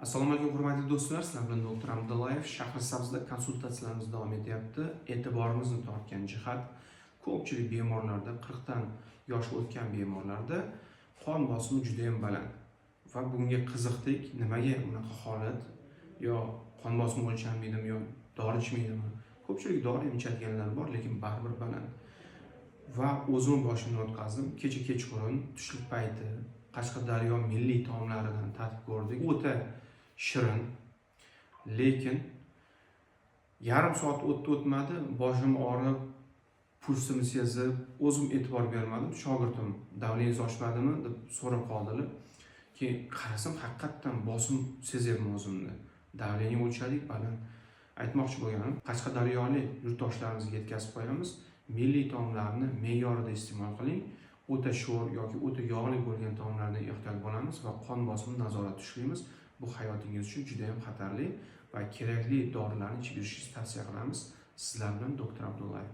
Assalomu alaykum hurmatli do'stlar, sizlar bilan doktor Abdullayev. Shahrisabzda konsultatsiyalarimiz davom etyapti. E'tiborimizni tortgan jihat ko'pchilik bemorlarda, 40 dan yosh o'tgan bemorlarda qon bosimi juda ham baland. Va bunga qiziqdik, nimaga bunaqa holat? Yo qon bosimi o'lchanmaydimi, yo dori ichmaydimi? Ko'pchilik dori ichadiganlar bor, lekin baribir baland. Va o'zim boshimdan o'tkazdim. Kecha kechqurun, tushlik payti Qashqadaryo milliy taomlaridan tatib ko'rdik. O'ta shirin, lekin yarim soat o'tmadi, boshim og'rib, pulsimni sezib, o'zim e'tibor bermadim. Shogirdim davlengiz oshmadimi deb so'rab qoldilar. Keyin qarasam, haqiqatan bosim sezyapman o'zimni. Davleniya o'lchadik baland. Aytmoqchi bo'lganim, qashqadaryolik yurtdoshlarimizga yetkazib qo'yamiz. Milliy taomlarni me'yorida iste'mol qiling. O'ta sho'r yoki o'ta yog'li bo'lgan taomlardan ehtiyot bo'lamiz va qon bosimini nazoratda ushlaymiz. Bu hayotingiz uchun juda ham xatarli va kerakli dorilarni ichib yurishingizni tavsiya qilamiz. Sizlar bilan doktor Abdullayev.